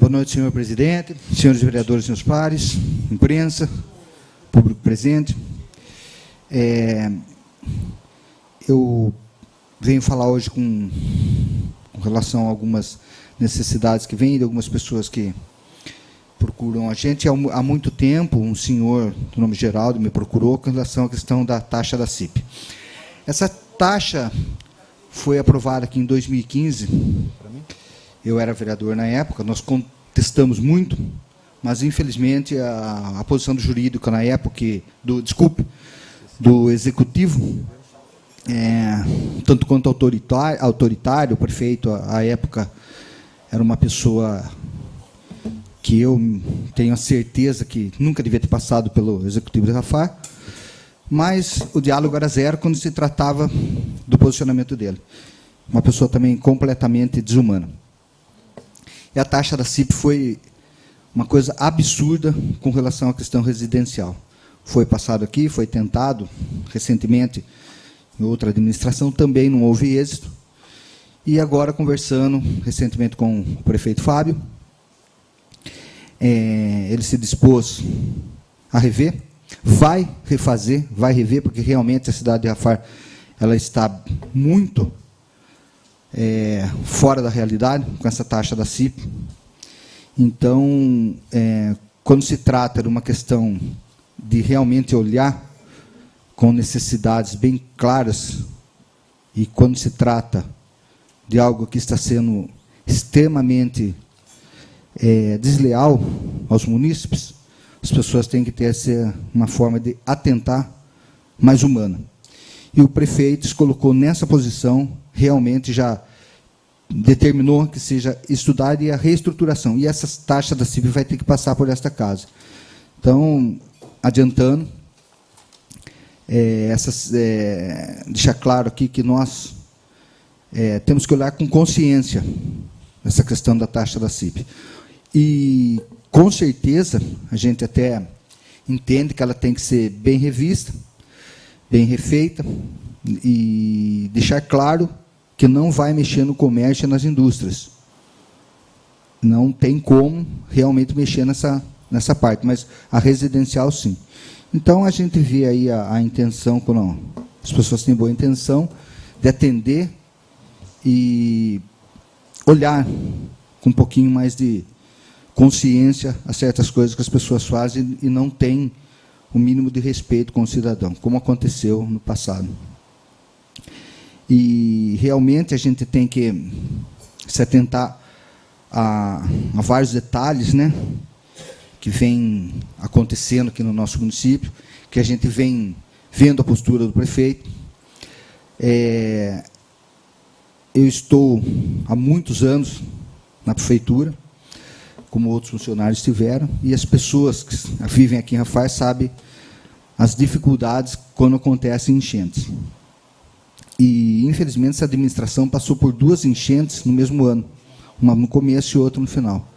Boa noite, senhor presidente, senhores vereadores, senhores pares, imprensa, público presente. Eu venho falar hoje com relação a algumas necessidades que vêm de algumas pessoas que procuram a gente. Há muito tempo, um senhor do nome Geraldo me procurou com relação à questão da taxa da CIP. Essa taxa foi aprovada aqui em 2015. Eu era vereador na época, nós contestamos muito, mas, infelizmente, a posição do jurídico na época, do executivo, tanto quanto autoritário, o prefeito, à época, era uma pessoa que eu tenho a certeza que nunca devia ter passado pelo executivo de Rafar, mas o diálogo era zero quando se tratava do posicionamento dele. Uma pessoa também completamente desumana. E a taxa da CIP foi uma coisa absurda com relação à questão residencial. Foi passado aqui, foi tentado recentemente em outra administração, também não houve êxito. E agora, conversando recentemente com o prefeito Fábio, ele se dispôs a rever, vai rever, porque realmente a cidade de Rafar ela está muito fora da realidade com essa taxa da CIP. Então, quando se trata de uma questão de realmente olhar com necessidades bem claras, e quando se trata de algo que está sendo extremamente desleal aos munícipes, as pessoas têm que ter uma forma de atentar mais humana. E o prefeito se colocou nessa posição, realmente já determinou que seja estudada e a reestruturação. E essa taxa da CIP vai ter que passar por esta casa. Então, adiantando, deixar claro aqui que nós temos que olhar com consciência essa questão da taxa da CIP. E, com certeza, a gente até entende que ela tem que ser bem revista, bem refeita, e deixar claro que não vai mexer no comércio e nas indústrias. Não tem como realmente mexer nessa parte, mas a residencial, sim. Então, a gente vê aí a intenção, quando as pessoas têm boa intenção, de atender e olhar com um pouquinho mais de consciência a certas coisas que as pessoas fazem e não têm o mínimo de respeito com o cidadão, como aconteceu no passado. E, realmente, a gente tem que se atentar a vários detalhes, né, que vem acontecendo aqui no nosso município, que a gente vem vendo a postura do prefeito. Eu estou há muitos anos na prefeitura, como outros funcionários tiveram, e as pessoas que vivem aqui em Rafar sabem as dificuldades quando acontecem enchentes. E, infelizmente, essa administração passou por 2 enchentes no mesmo ano, uma no começo e outra no final.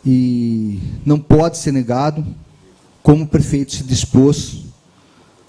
E não pode ser negado como o prefeito se dispôs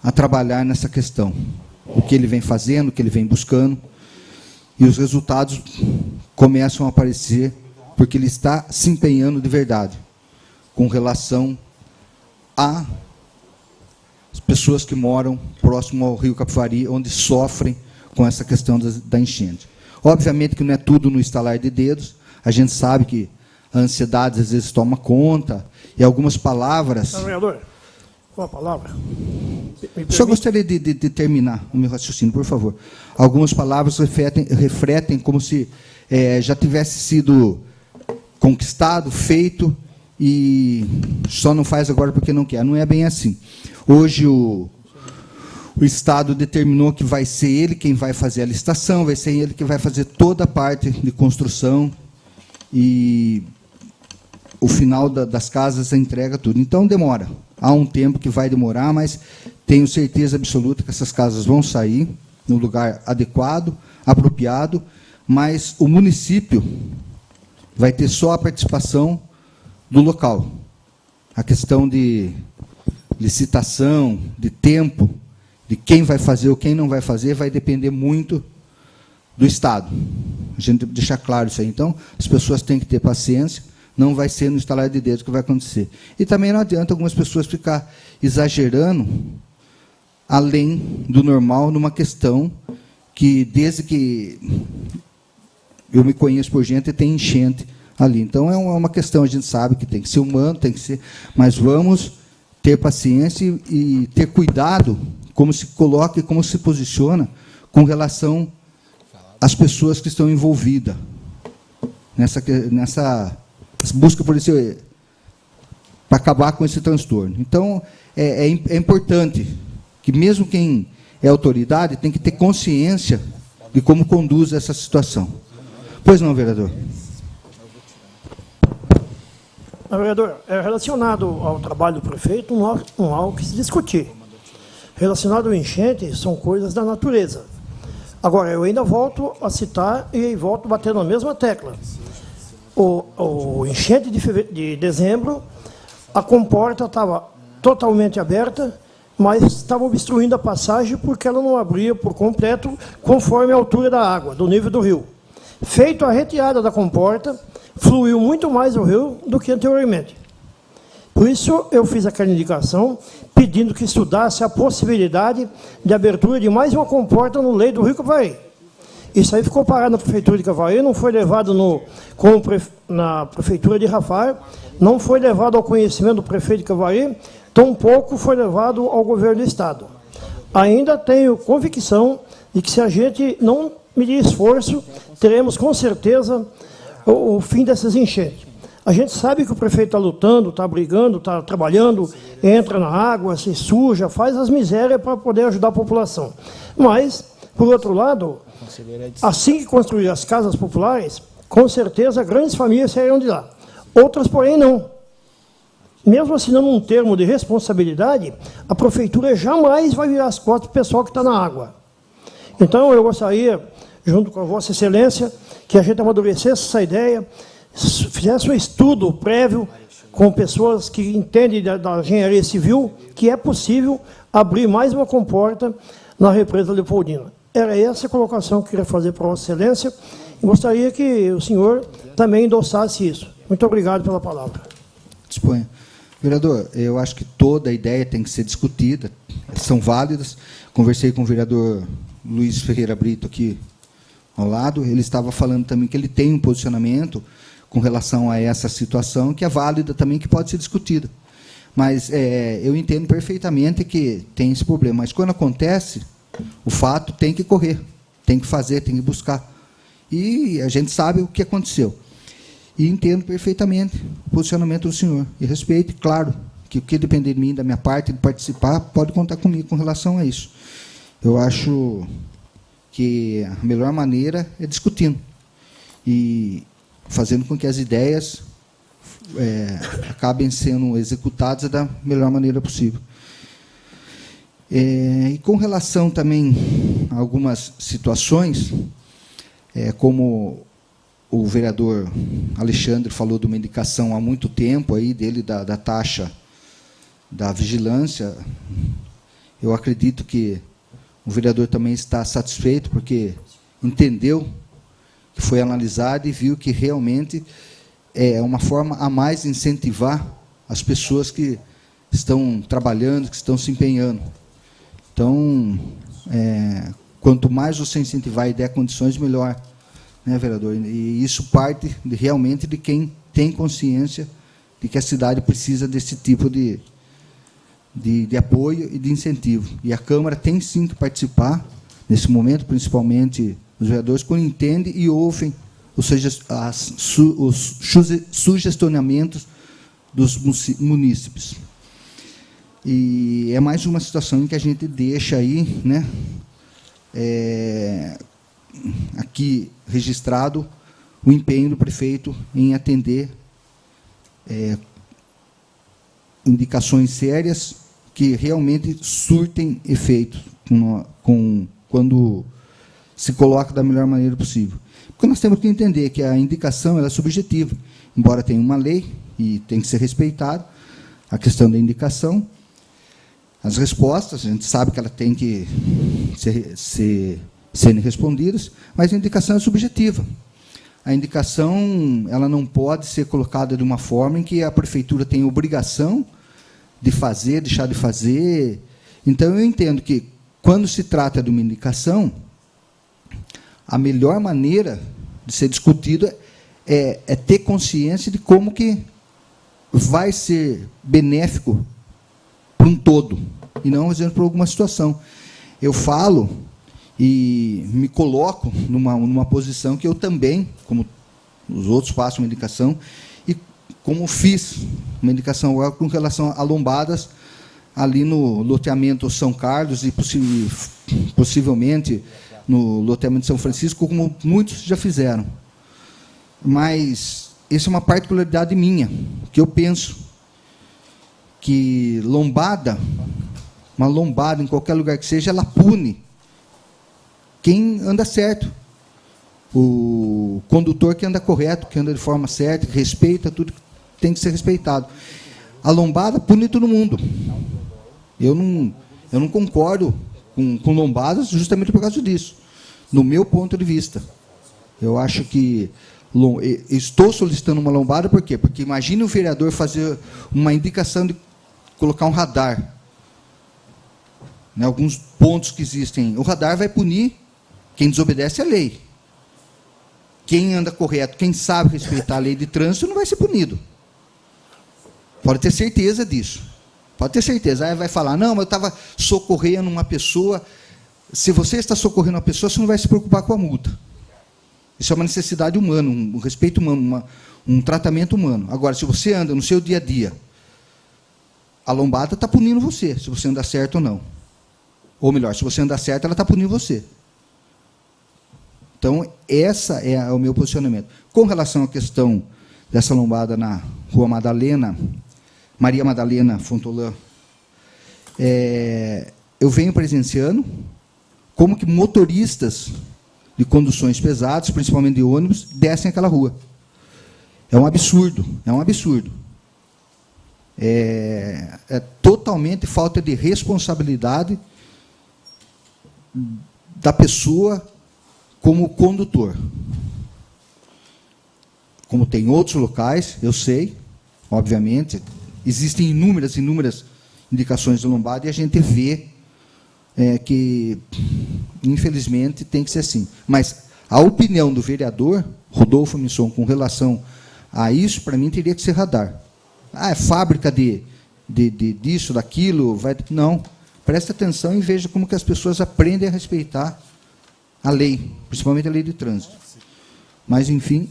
a trabalhar nessa questão. O que ele vem fazendo, o que ele vem buscando, e os resultados começam a aparecer, porque ele está se empenhando de verdade com relação às pessoas que moram próximo ao Rio Capivari, onde sofrem com essa questão da enchente. Obviamente que não é tudo no estalar de dedos, a gente sabe que a ansiedade às vezes toma conta, e algumas palavras... Vereador, qual a palavra? Só gostaria de terminar o meu raciocínio, por favor. Algumas palavras refletem como se já tivesse sido conquistado, feito, e só não faz agora porque não quer. Não é bem assim. Hoje o Estado determinou que vai ser ele quem vai fazer a licitação, vai ser ele que vai fazer toda a parte de construção e o final das casas, a entrega, tudo. Então, demora. Há um tempo que vai demorar, mas tenho certeza absoluta que essas casas vão sair no lugar adequado, apropriado, mas o município vai ter só a participação do local. A questão de licitação, de tempo, de quem vai fazer ou quem não vai fazer, vai depender muito do Estado. A gente deixar claro isso aí. Então, as pessoas têm que ter paciência, não vai ser no estalar de dedos que vai acontecer. E também não adianta algumas pessoas ficar exagerando além do normal numa questão que, desde que eu me conheço por gente, tem enchente ali. Então, é uma questão, a gente sabe que tem que ser humano, tem que ser, mas vamos ter paciência e ter cuidado como se coloca e como se posiciona com relação às pessoas que estão envolvidas nessa busca por esse, para acabar com esse transtorno. Então, é importante que mesmo quem é autoridade tem que ter consciência de como conduz essa situação. Pois não, vereador? Vereador, relacionado ao trabalho do prefeito, não há o que se discutir. Relacionado ao enchente, são coisas da natureza. Agora, eu ainda volto a citar e volto a bater na mesma tecla. O enchente de dezembro, a comporta estava totalmente aberta, mas estava obstruindo a passagem porque ela não abria por completo conforme a altura da água, do nível do rio. Feito a retirada da comporta, fluiu muito mais o rio do que anteriormente. Por isso, eu fiz aquela indicação, pedindo que estudasse a possibilidade de abertura de mais uma comporta no leito do rio Cavaí. Isso aí ficou parado na Prefeitura de Cavaí, não foi levado na Prefeitura de Rafar, não foi levado ao conhecimento do prefeito de Cavaí, tampouco foi levado ao governo do Estado. Ainda tenho convicção de que, se a gente não medir esforço, teremos com certeza o fim dessas enchentes. A gente sabe que o prefeito está lutando, está brigando, está trabalhando, entra na água, se suja, faz as misérias para poder ajudar a população. Mas, por outro lado, assim que construir as casas populares, com certeza grandes famílias sairão de lá. Outras, porém, não. Mesmo assinando um termo de responsabilidade, a prefeitura jamais vai virar as costas para o pessoal que está na água. Então, eu gostaria, junto com a Vossa Excelência, que a gente amadurecesse essa ideia, fizesse um estudo prévio com pessoas que entendem da engenharia civil, que é possível abrir mais uma comporta na represa Leopoldina. Era essa a colocação que eu queria fazer para a Vossa Excelência e gostaria que o senhor também endossasse isso. Muito obrigado pela palavra. Disponha. Vereador, eu acho que toda a ideia tem que ser discutida, são válidas. Conversei com o vereador Luiz Ferreira Brito aqui ao lado, ele estava falando também que ele tem um posicionamento com relação a essa situação, que é válida também, que pode ser discutida. Mas eu entendo perfeitamente que tem esse problema. Mas, quando acontece, o fato tem que correr, tem que fazer, tem que buscar. E a gente sabe o que aconteceu. E entendo perfeitamente o posicionamento do senhor. E respeito, claro, que o que depender de mim, da minha parte, de participar, pode contar comigo com relação a isso. Eu acho que a melhor maneira é discutindo. E fazendo com que as ideias acabem sendo executadas da melhor maneira possível. E com relação também a algumas situações, como o vereador Alexandre falou de uma indicação há muito tempo aí dele da taxa da vigilância, eu acredito que o vereador também está satisfeito, porque entendeu que foi analisado e viu que realmente é uma forma a mais de incentivar as pessoas que estão trabalhando, que estão se empenhando. Então, quanto mais você incentivar e der condições, melhor, né, vereador? E isso parte realmente de quem tem consciência de que a cidade precisa desse tipo de apoio e de incentivo. E a Câmara tem sim que participar, nesse momento, principalmente os vereadores, quando entendem e ouvem os sugestionamentos dos munícipes. E é mais uma situação em que a gente deixa aí, né, aqui registrado o empenho do prefeito em atender indicações sérias que realmente surtem efeito quando se coloca da melhor maneira possível. Porque nós temos que entender que a indicação ela é subjetiva, embora tenha uma lei e tem que ser respeitada a questão da indicação. As respostas, a gente sabe que ela tem que serem respondidas, mas a indicação é subjetiva. a indicação ela não pode ser colocada de uma forma em que a prefeitura tem obrigação de fazer, deixar de fazer. Então, eu entendo que, quando se trata de uma indicação, a melhor maneira de ser discutido é ter consciência de como que vai ser benéfico para um todo, e não, por exemplo, para alguma situação. Eu falo e me coloco numa posição que eu também, como os outros, faço uma indicação, e como fiz uma indicação agora com relação a lombadas, ali no loteamento São Carlos e possivelmente no loteamento São Francisco, como muitos já fizeram. Mas essa é uma particularidade minha, que eu penso que uma lombada em qualquer lugar que seja, ela pune quem anda certo. O condutor que anda correto, que anda de forma certa, que respeita tudo que tem que ser respeitado. A lombada pune todo mundo. Eu não concordo com lombadas justamente por causa disso, no meu ponto de vista. Eu acho que estou solicitando uma lombada, por quê? Porque imagine o vereador fazer uma indicação de colocar um radar, né, alguns pontos que existem. O radar vai punir quem desobedece à lei. Quem anda correto, quem sabe respeitar a lei de trânsito, não vai ser punido. Pode ter certeza disso. Pode ter certeza. Aí vai falar, não, mas eu estava socorrendo uma pessoa. Se você está socorrendo uma pessoa, você não vai se preocupar com a multa. Isso é uma necessidade humana, um respeito humano, um tratamento humano. Agora, se você anda no seu dia a dia, a lombada está punindo você, se você anda certo ou não. Ou melhor, se você anda certo, ela está punindo você. Então, esse é o meu posicionamento. Com relação à questão dessa lombada na Rua Madalena, Maria Madalena Fontolã, eu venho presenciando como que motoristas de conduções pesadas, principalmente de ônibus, descem aquela rua. É um absurdo, é um absurdo. É totalmente falta de responsabilidade da pessoa como condutor. Como tem outros locais, eu sei, obviamente, existem inúmeras indicações de lombada e a gente vê que, infelizmente, tem que ser assim. Mas a opinião do vereador Rodolfo Misson com relação a isso, para mim, teria que ser radar. É fábrica disso, daquilo, não. Preste atenção e veja como que as pessoas aprendem a respeitar a lei, principalmente a lei de trânsito. Mas, enfim,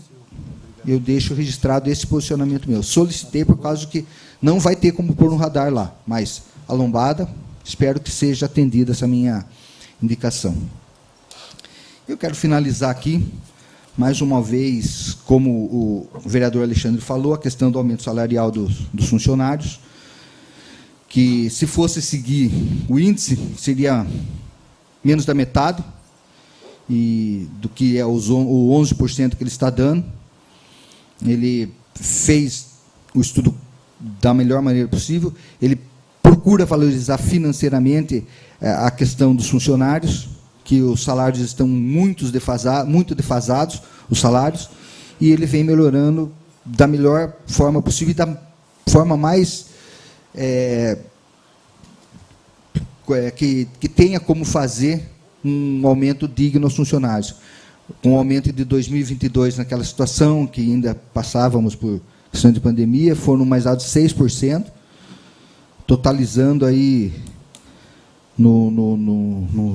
eu deixo registrado esse posicionamento meu. Solicitei por causa que não vai ter como pôr um radar lá, mas a lombada, espero que seja atendida essa minha indicação. Eu quero finalizar aqui, mais uma vez, como o vereador Alexandre falou, a questão do aumento salarial dos funcionários, que, se fosse seguir o índice, seria menos da metade do que é o 11% que ele está dando. Ele fez o estudo da melhor maneira possível, ele procura valorizar financeiramente a questão dos funcionários, que os salários estão muito defasados, os salários, e ele vem melhorando da melhor forma possível e da forma mais que tenha como fazer um aumento digno aos funcionários. Com o aumento de 2022, naquela situação que ainda passávamos por questão de pandemia, foram mais altos 6%, totalizando aí no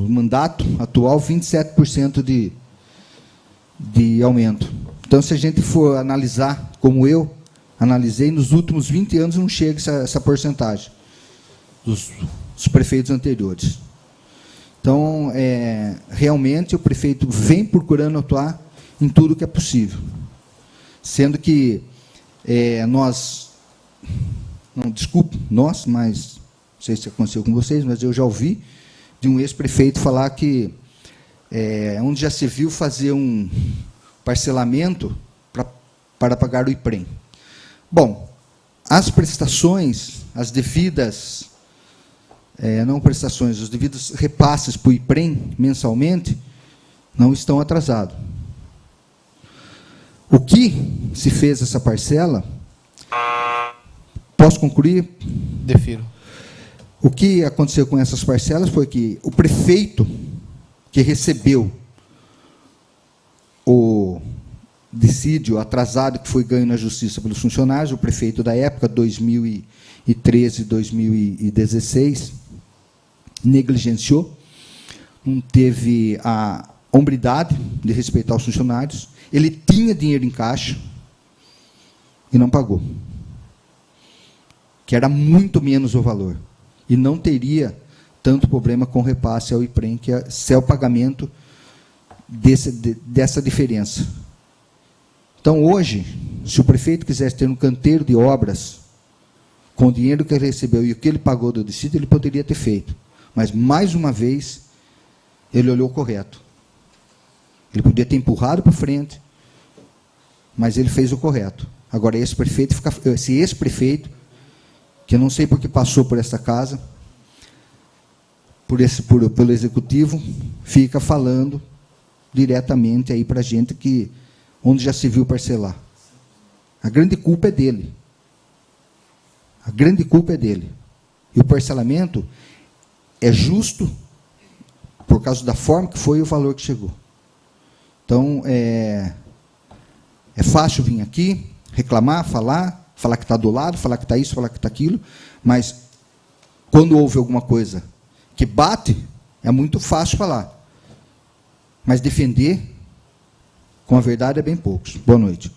mandato atual 27% de aumento. Então, se a gente for analisar, como eu analisei, nos últimos 20 anos não chega essa porcentagem dos prefeitos anteriores. Então, realmente, o prefeito vem procurando atuar em tudo que é possível. Sendo que mas não sei se aconteceu com vocês, mas eu já ouvi de um ex-prefeito falar que onde já se viu fazer um parcelamento para pagar o IPREM. Bom, as prestações, as devidas... não prestações, os devidos repasses para o IPREM mensalmente não estão atrasados. O que se fez essa parcela... Posso concluir? Defiro. O que aconteceu com essas parcelas foi que o prefeito que recebeu o dissídio atrasado que foi ganho na justiça pelos funcionários, o prefeito da época, 2013, 2016, negligenciou, não teve a hombridade de respeitar os funcionários, ele tinha dinheiro em caixa e não pagou, que era muito menos o valor, e não teria tanto problema com repasse ao IPREM, que é o pagamento dessa diferença. Então, hoje, se o prefeito quisesse ter um canteiro de obras, com o dinheiro que ele recebeu e o que ele pagou do dissídio, ele poderia ter feito. Mas, mais uma vez, ele olhou correto. Ele podia ter empurrado para frente, mas ele fez o correto. Agora, esse prefeito, que eu não sei por que passou por essa casa, pelo executivo, fica falando diretamente aí para a gente que onde já se viu parcelar. A grande culpa é dele. A grande culpa é dele. E o parcelamento é justo por causa da forma que foi e o valor que chegou. Então, é fácil vir aqui, reclamar, falar que está do lado, falar que está isso, falar que está aquilo, mas quando houve alguma coisa que bate, é muito fácil falar. Mas defender com a verdade é bem poucos. Boa noite.